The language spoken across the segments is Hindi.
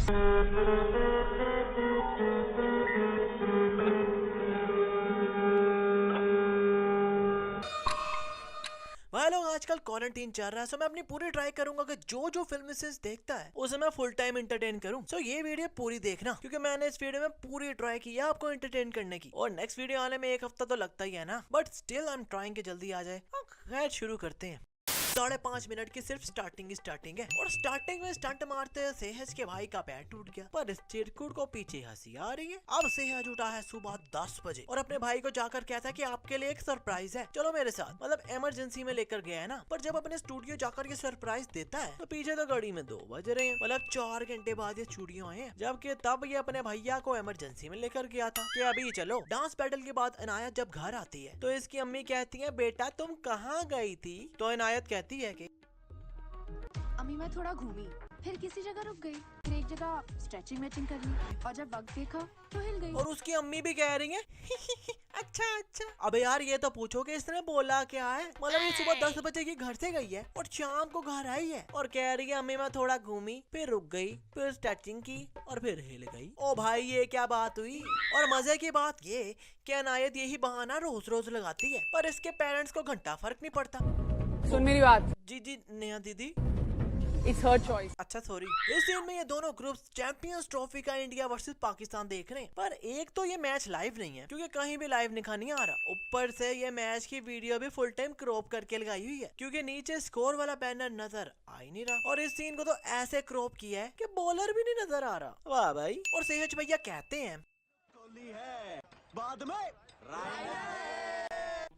भाई लोग आजकल क्वारंटीन चल रहा है, सो मैं अपनी पूरी ट्राई करूंगा कि जो जो फिल्म देखता है उसे मैं फुल टाइम एंटरटेन करूं। सो ये वीडियो पूरी देखना, क्योंकि मैंने इस वीडियो में पूरी ट्राई की है आपको एंटरटेन करने की। और नेक्स्ट वीडियो आने में 1 हफ्ता तो लगता ही है ना, but still I am trying कि जल्दी आ जाए। खैर शुरू करते हैं। 5.5 मिनट की सिर्फ स्टार्टिंग है और स्टार्टिंग में स्टंट मारते हुए सेहज के भाई का पैर टूट गया, पर इस चिरकुट को पीछे हंसी आ रही है। अब सेहज उठा है सुबह 10 बजे और अपने भाई को जाकर कहता है कि आपके लिए एक सरप्राइज है, चलो मेरे साथ। मतलब इमरजेंसी में लेकर गया है ना। पर जब अपने स्टूडियो जाकर ये सरप्राइज देता है तो पीछे तो घड़ी में 2 बज रहे हैं। मतलब 4 घंटे बाद ये स्टूडियो आए हैं, जबकि तब ये अपने भैया को इमरजेंसी में लेकर गया था कि अभी चलो। डांस बैटल के बाद इनायत जब घर आती है तो इसकी अम्मी कहती है, बेटा तुम कहाँ गई थी? तो इनायत कहती है कि अम्मी मैं थोड़ा घूमी, फिर किसी जगह रुक गई, फिर एक जगह स्ट्रेचिंग मैचिंग कर ली और जब वक्त देखा तो हिल गई। और उसकी अम्मी भी कह रही है अच्छा। अबे यार ये तो पूछो कि इसने बोला क्या है। मतलब ये सुबह 10 बजे की घर से गई है और शाम को घर आई है और कह रही है अम्मी मैं थोड़ा घूमी, फिर रुक गई, फिर स्ट्रेचिंग की और फिर हिल गई। ओ भाई ये क्या बात हुई। और मजे की बात ये कि इनायत यही बहाना रोज रोज लगाती है, पर इसके पेरेंट्स को घंटा फर्क नहीं पड़ता। सुन मेरी बात। जी नेहा दीदी। It's her choice. अच्छा सॉरी। इस सीन में ये दोनों ग्रुप्स चैंपियंस ट्रॉफी का इंडिया वर्सेस पाकिस्तान देख रहे हैं, पर एक तो ये मैच लाइव नहीं है क्योंकि कहीं भी लाइव दिखा नहीं आ रहा। ऊपर से ये मैच की वीडियो भी फुल टाइम क्रॉप करके लगाई हुई है क्योंकि नीचे स्कोर वाला बैनर नजर आ ही नहीं रहा। और इस सीन को तो ऐसे क्रॉप किया है कि बॉलर भी नहीं नजर आ रहा। वाह भाई। और सेहज भैया कहते हैं कोहली है बाद में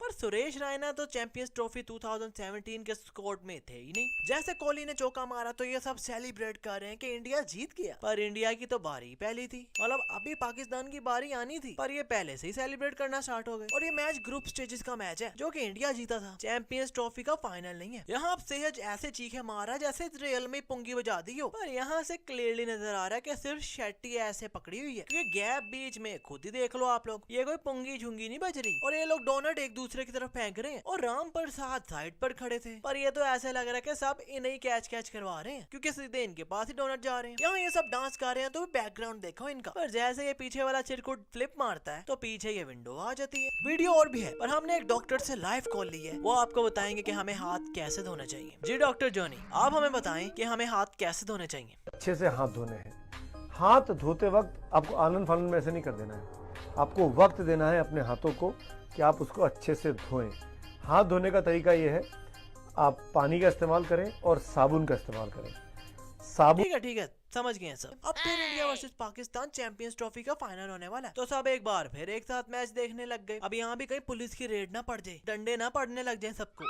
पर सुरेश रैना तो चैंपियंस ट्रॉफी 2017 के स्क्वाड में थे ही नहीं। जैसे कोहली ने चौका मारा तो ये सब सेलिब्रेट कर रहे हैं कि इंडिया जीत गया, पर इंडिया की तो बारी पहली थी। मतलब अभी पाकिस्तान की बारी आनी थी, पर ये पहले से ही सेलिब्रेट करना स्टार्ट हो गए। और ये मैच ग्रुप स्टेजेस का मैच है जो कि इंडिया जीता था, चैंपियंस ट्रॉफी का फाइनल नहीं है। यहाँ सेहज ऐसे चीखे मारा जैसे रियल में पुंगी बजा दी हो, पर यहाँ से क्लियरली नजर आ रहा है कि सिर्फ शेट्टी ऐसे पकड़ी हुई है क्योंकि गैप बीच में खुद ही देख लो आप लोग, ये कोई पुंगी झुंगी नहीं बज रही। और ये लोग डोनट एक दूसरे की तरफ फेंक रहे हैं और राम प्रसाद साइड पर खड़े थे, पर ये तो ऐसे लग रहा है कि सब इन्हें कैच करवा रहे हैं क्योंकि सीधे इनके पास ही डोनट जा रहे हैं। यहाँ ये सब डांस कर रहे हैं तो बैकग्राउंड देखो इनका। पर जैसे ये पीछे वाला चिरकुट फ्लिप मारता है तो पीछे ये विंडो आ जाती है। वीडियो और भी है, पर हमने एक डॉक्टर से लाइव कॉल ली है, वो आपको बताएंगे कि हमें हाथ कैसे धोना चाहिए। जी डॉक्टर जॉनी, आप हमें बताएं कि हमें हाथ कैसे धोने चाहिए। अच्छे से हाथ धोने हैं। हाथ धोते वक्त आपको आनंद फानंद में ऐसे नहीं कर देना है, आपको वक्त देना है अपने हाथों को कि आप उसको अच्छे से धोएं। हाथ धोने का तरीका ये है, आप पानी का इस्तेमाल करें और साबुन का इस्तेमाल करें। साबुन ठीक है समझ गए सब। अब फिर India versus Pakistan champions trophy का फाइनल होने वाला है, तो सब एक बार फिर एक साथ मैच देखने लग गए। अब यहाँ भी कहीं पुलिस की रेड ना पड़ जाए, डंडे ना पड़ने लग जाए सबको।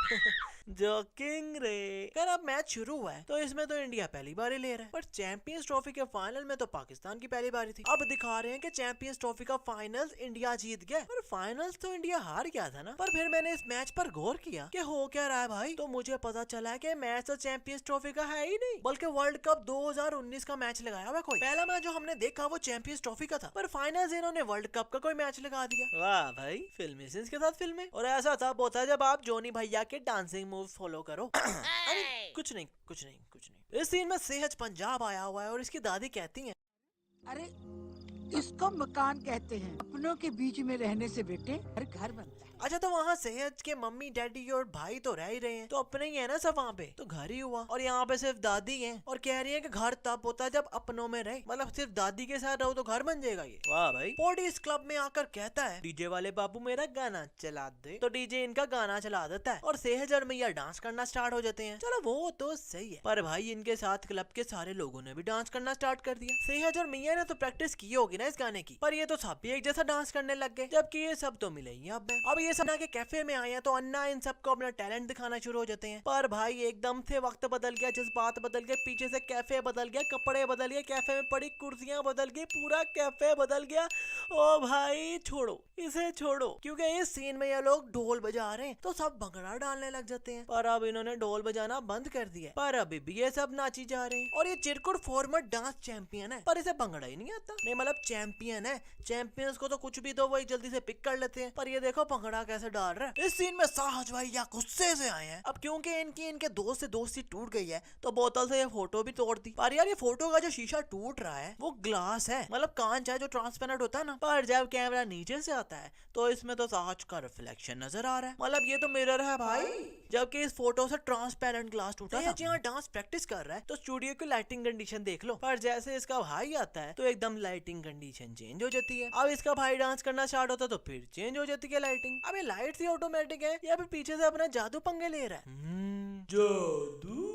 जोकिंग रे। अगर अब मैच शुरू हुआ है तो इसमें तो इंडिया पहली बार ही ले रहा है, पर चैंपियंस ट्रॉफी के फाइनल में तो पाकिस्तान की पहली बारी थी। अब दिखा रहे हैं कि चैंपियंस ट्रॉफी का फाइनल्स इंडिया जीत गया, पर फाइनल्स तो इंडिया हार गया था ना। पर फिर मैंने इस मैच पर गौर किया कि हो क्या रहा है भाई, तो मुझे पता चला कि मैच तो चैंपियंस ट्रॉफी का है ही नहीं, बल्कि वर्ल्ड कप 2019 का मैच लगाया हुआ कोई। पहला मैच जो हमने देखा वो चैंपियंस ट्रॉफी का था, पर फाइनल इन्होंने वर्ल्ड कप का कोई मैच लगा दिया। वाह भाई, फिल्मी सेंस के साथ फिल्में। और ऐसा तब होता है जब आप जोनी भैया के डांसिंग मूव्स फॉलो करो। कुछ नहीं। इस सीन में सेहज पंजाब आया हुआ है और इसकी दादी कहती है, अरे इसको मकान कहते हैं, अपनों के बीच में रहने से बेटे हर घर बनता है। अच्छा तो वहाँ सेहज के मम्मी डैडी और भाई तो रह ही रहे हैं, तो अपने ही है ना सब वहाँ पे, तो घर ही हुआ। और यहाँ पे सिर्फ दादी है और कह रही है कि घर तब होता है जब अपनों में रहे, मतलब सिर्फ दादी के साथ रहो तो घर बन जाएगा ये। वाह भाई। पॉडी इस क्लब में आकर कहता है, डीजे वाले बाबू मेरा गाना चला दे, तो डीजे इनका गाना चला देता है और सेहज और मैया डांस करना स्टार्ट हो जाते हैं। चलो वो तो सही है, पर भाई इनके साथ क्लब के सारे लोगों ने भी डांस करना स्टार्ट कर दिया। सेहज और मैया ने तो प्रैक्टिस की होगी ना इस गाने की, पर ये तो सब भी एक जैसा डांस करने लग गए, जबकि ये सब तो मिले ही अब ये सब के कैफे में आए हैं तो अन्ना इन सबको अपना टैलेंट दिखाना शुरू हो जाते हैं। पर भाई एकदम से वक्त बदल गया, जज्बात बदल गए, पीछे से कैफे बदल गया, कपड़े बदल गए, कैफे में पड़ी कुर्सियां बदल गई, पूरा कैफे बदल गया। ओ भाई छोड़ो इसे, छोड़ो, क्योंकि इस सीन में ये लोग ढोल बजा रहे हैं तो सब भंगड़ा डालने लग जाते हैं। पर अब इन्होंने ढोल बजाना बंद कर दिया, पर अभी भी ये सब नाची जा रहे हैं। और ये चिरकुट फॉर्मर डांस चैंपियन है, पर इसे भंगड़ा ही नहीं आता। नहीं मतलब चैंपियन है, चैंपियंस को तो कुछ भी दो वही जल्दी से पिक कर लेते हैं, पर ये देखो भंगड़ा हंसा कैसे डाल रहा है। इस सीन में साहज भैया गुस्से से आए हैं। अब क्योंकि इनके दोस्त से दोस्ती टूट गई है तो बोतल से ये फोटो भी तोड़ दी। पर यार ये फोटो का जो शीशा टूट रहा है वो ग्लास है, मतलब कांच है जो ट्रांसपेरेंट होता है ना। पर जब कैमरा नीचे से आता है तो इसमें तो साहज का रिफ्लेक्शन नजर आ रहा है, मतलब ये तो मिरर है भाई। जबकि इस फोटो से ट्रांसपेरेंट ग्लास टूटा था। यहाँ डांस प्रैक्टिस कर रहा है तो स्टूडियो की लाइटिंग कंडीशन देख लो। पर जैसे इसका भाई आता है तो एकदम लाइटिंग कंडीशन चेंज हो जाती है। अब इसका भाई डांस करना स्टार्ट होता है तो फिर चेंज हो जाती है लाइटिंग। अब ये लाइट ही ऑटोमेटिक है या फिर पीछे से अपना जादू पंगे ले रहा है। जादू।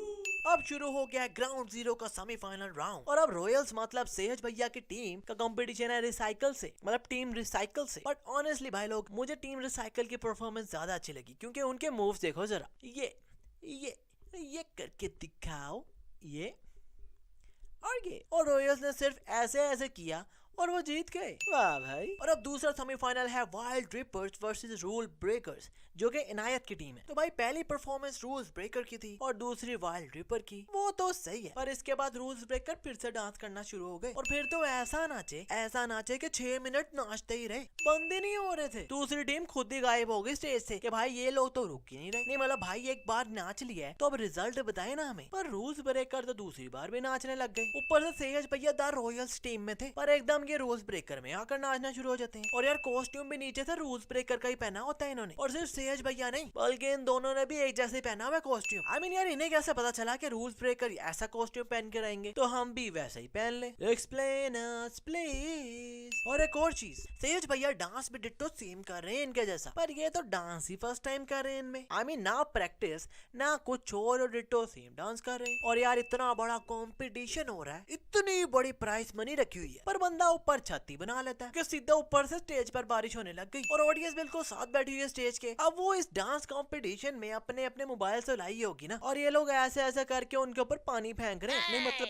अब शुरू हो गया है ग्राउंड जीरो का सेमीफाइनल राउंड और अब रॉयल्स मतलब सेहज भैया की टीम का कंपटीशन है रिसाइकल से, मतलब टीम रिसाइकल से। बट ऑनेस्टली भाई लोग मुझे टीम रिसाइकल की परफॉर्मेंस ज्यादा अच्छी लगी क्योंकि उनके मूव्स देखो जरा। ये करके दिखाओ, ये और रॉयल्स ने सिर्फ ऐसे किया और वो जीत गए। वाह भाई। और अब दूसरा सेमीफाइनल है wild reapers versus rule breakers जो कि इनायत की टीम है। तो भाई पहली परफॉर्मेंस रूल्स ब्रेकर की थी और दूसरी वाइल्ड रिपर की। वो तो सही है पर इसके बाद रूल्स ब्रेकर फिर से डांस करना शुरू हो गए और फिर तो ऐसा नाचे कि 6 मिनट नाचते ही रहे, बंद ही नहीं हो रहे थे। दूसरी टीम खुद ही गायब हो गई स्टेज से कि भाई ये लोग तो रुक ही नहीं रहे। नहीं मतलब भाई एक बार नाच लिया है तो अब रिजल्ट बताए ना हमें। पर रूल्स ब्रेकर तो दूसरी बार भी नाचने लग गए। ऊपर से सेहज भैया द रॉयल्स टीम में थे पर एकदम ये रूल्स ब्रेकर में आकर नाचना शुरू हो जाते हैं। और यार कॉस्ट्यूम भी नीचे से रूल्स ब्रेकर का ही पहना होता है इन्होंने। और सिर्फ सेहज भैया नहीं बल्कि इन दोनों ने भी एक जैसे पहना हुआ कॉस्ट्यूम। आई मीन यार इन्हें कैसे पता चला कि रूल्स ब्रेकर ऐसा कॉस्ट्यूम पहन के रहेंगे तो हम भी वैसे ही पहन ले। Explain us please. और एक और चीज, सेहज भैया डांस भी डिट्टो सेम कर रहे हैं इनके जैसा, पर ये तो डांस ही फर्स्ट टाइम कर रहे हैं इनमें। आई मीन ना प्रैक्टिस ना कुछ और डिट्टो सेम डांस कर रहे हैं। और यार इतना बड़ा कंपटीशन हो रहा है, इतनी बड़ी प्राइस मनी रखी हुई है पर बंदा ऊपर छत्ती बना लेता है कि सीधा ऊपर से स्टेज पर बारिश होने लग गई और ऑडियंस बिल्कुल साथ बैठी हुई है स्टेज के। अब वो इस डांस कंपटीशन में अपने अपने मोबाइल से लाई होगी ना और ये लोग ऐसे करके उनके ऊपर पानी फेंक रहे हैं। नहीं मतलब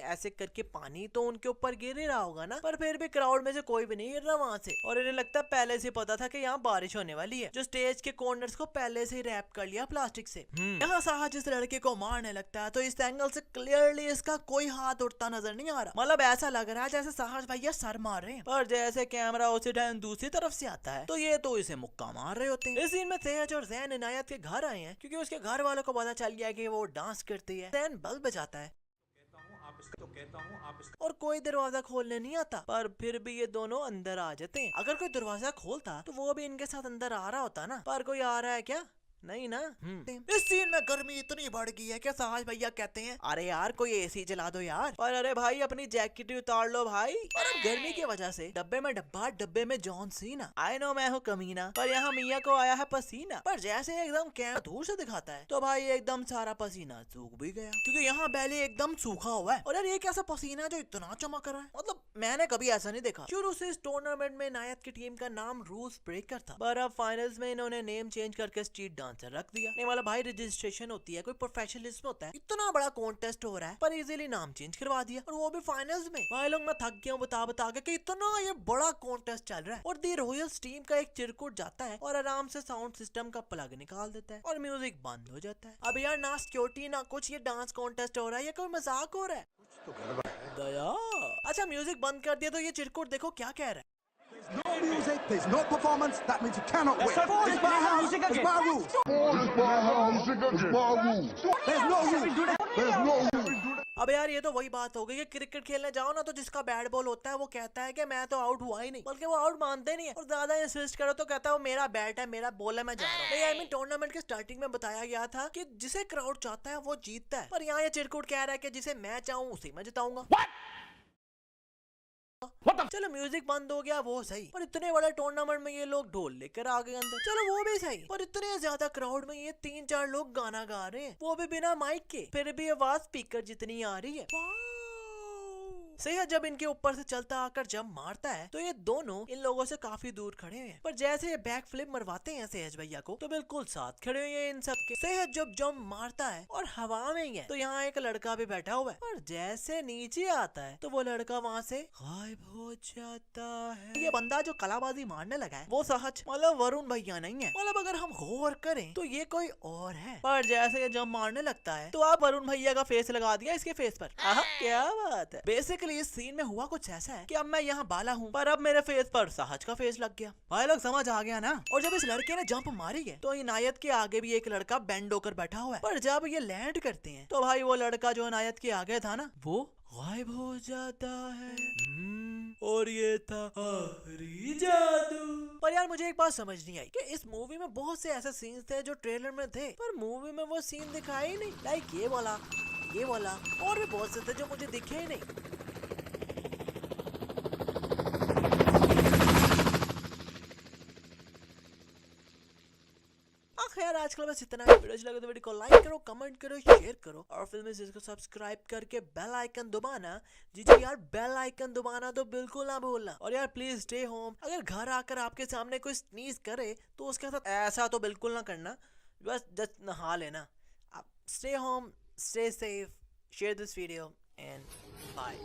ऐसे करके पानी तो उनके ऊपर गिर ही रहा होगा ना, पर फिर भी क्राउड में से कोई भी नहीं गिर रहा वहाँ से। और इन्हें लगता है पहले से पता था कि यहाँ बारिश होने वाली है, जो स्टेज के कॉर्नर्स को पहले से रैप कर लिया प्लास्टिक से। यहाँ साहज इस लड़के को मारने लगता है तो इस एंगल से क्लियरली इसका कोई हाथ उठता नजर नहीं आ रहा। मतलब ऐसा लग रहा है जैसे साहज भैया सर मार रहे हैं। पर जैसे कैमरा उसी टाइम दूसरी तरफ से आता है तो ये तो इसे मुक्का मार रहे होते हैं। इस सीन में सेहज और जैन इनायत के घर आए हैं क्योंकि उसके घर वालों को पता चल गया कि वो डांस करती है। जैन बल्ब बजाता है और कोई दरवाजा खोलने नहीं आता, पर फिर भी ये दोनों अंदर आ जाते हैं। अगर कोई दरवाजा खोलता तो वो भी इनके साथ अंदर आ रहा होता ना, पर कोई आ रहा है क्या? नहीं ना। इस सीन में गर्मी इतनी बढ़ गई है कि साहज भैया कहते हैं अरे यार कोई एसी चला दो यार। पर अरे भाई अपनी जैकेट उतार लो भाई। और अब गर्मी की वजह से डब्बे में डब्बा, डब्बे में जॉन सीना। आई नो मैं हूँ कमीना, पर यहाँ मियाँ को आया है पसीना। पर जैसे एकदम कैमरा दूर से दिखाता है तो भाई एकदम सारा पसीना सूख भी गया क्योंकि यहाँ बैली एकदम सूखा हुआ है। और यार ये कैसा पसीना जो इतना चमक रहा है, मतलब मैंने कभी ऐसा नहीं देखा। शुरू से इस टूर्नामेंट में इनायत की टीम का नाम रूल्स ब्रेकर था, पर अब फाइनल्स में इन्होंने नेम चेंज करके स्ट्रीट डांसर रख दिया। नहीं वाला भाई रजिस्ट्रेशन होती है, कोई प्रोफेशनलिज्म होता है। इतना बड़ा कॉन्टेस्ट हो रहा है पर इजीली नाम चेंज करवा दिया और वो भी फाइनल्स में। भाई लोग मैं थक गया हूँ बता के कि इतना ये बड़ा कॉन्टेस्ट चल रहा है। और दी रॉयल्स टीम का एक चिरकुट जाता है और आराम से साउंड सिस्टम का प्लग निकाल देता है और म्यूजिक बंद हो जाता है। अब यार ना सिक्योरिटी ना कुछ, ये डांस कॉन्टेस्ट हो रहा है, ये कोई मजाक हो रहा है? दया। अच्छा म्यूजिक बंद कर दिया तो ये चिरकुट देखो क्या कह रहा है। No music, there's no performance, that means you cannot win. It's my house, it's my rules. There's no rules. अब यार ये तो वही बात हो गई कि क्रिकेट खेलने जाओ ना तो जिसका बैट बॉल होता है वो कहता है कि मैं तो आउट हुआ ही नहीं, बल्कि वो आउट मानते नहीं है और ज्यादा इंसिस्ट करो तो कहता है वो मेरा बैट है, मेरा बॉल है, मैं जा रहा हूँ। आई मीन टूर्नामेंट के स्टार्टिंग में बताया गया था कि जिसे क्राउड चाहता है वो जीतता है, पर यहाँ ये चिरकुट कह रहा है कि जिसे मैं चाहूँ उसे मैं जिताऊंगा। चलो म्यूजिक बंद हो गया वो सही, पर इतने बड़े टूर्नामेंट में ये लोग ढोल लेकर आ गए अंदर, चलो वो भी सही। पर इतने ज्यादा क्राउड में ये 3-4 लोग गाना गा रहे हैं, वो भी बिना माइक के, फिर भी आवाज स्पीकर जितनी आ रही है। सेहत जब इनके ऊपर से चलता आकर जंप मारता है तो ये दोनों इन लोगों से काफी दूर खड़े हैं, पर जैसे ये बैक फ्लिप मरवाते हैं सेहज भैया को तो बिल्कुल साथ खड़े हुए हैं इन सब के। सेहत जब जंप मारता है और हवा में ही है तो यहाँ एक लड़का भी बैठा हुआ है, पर जैसे नीचे आता है तो वो लड़का वहाँ से गायब हो जाता है। ये बंदा जो कलाबाजी मारने लगा है वो सहज मतलब वरुण भैया नहीं है, मतलब अगर हम गौर करें तो ये कोई और है। पर जैसे ये जंप मारने लगता है तो आप वरुण भैया का फेस लगा दिया इसके फेस पर। क्या बात है। बेसिक बेसिकली इस सीन में हुआ कुछ ऐसा है कि अब मैं यहाँ बाला हूँ पर अब मेरे फेस पर साहज का फेस लग गया। भाई लोग समझ आ गया ना। और जब इस लड़के ने जंप मारी है तो इनायत के आगे भी एक लड़का बेंड होकर बैठा हुआ है, पर जब ये लैंड करते हैं तो भाई वो लड़का जो इनायत के आगे था ना वो गायब हो जाता है। और ये था आखिरी जादू। पर यार मुझे एक बात समझ नहीं आई कि इस मूवी में बहुत से ऐसे सीन्स थे जो ट्रेलर में थे पर मूवी में वो सीन दिखाए ही नहीं। लाइक ये वाला और भी बहुत से थे जो मुझे दिखे ही नहीं। खैर आजकल बस इतना ही। वीडियो अच्छा लगे तो वीडियो को लाइक करो, कमेंट करो, शेयर करो और फिल्म से इसको सब्सक्राइब करके बेल आइकन दबाना। जी यार बेल आइकन दबाना तो बिल्कुल ना भूलना। और यार प्लीज स्टे होम। अगर घर आकर आपके सामने कोई स्नीज करे तो उसके साथ ऐसा तो बिल्कुल ना करना, बस जस्ट नहा लेना। आप stay home, stay safe, share this video and bye.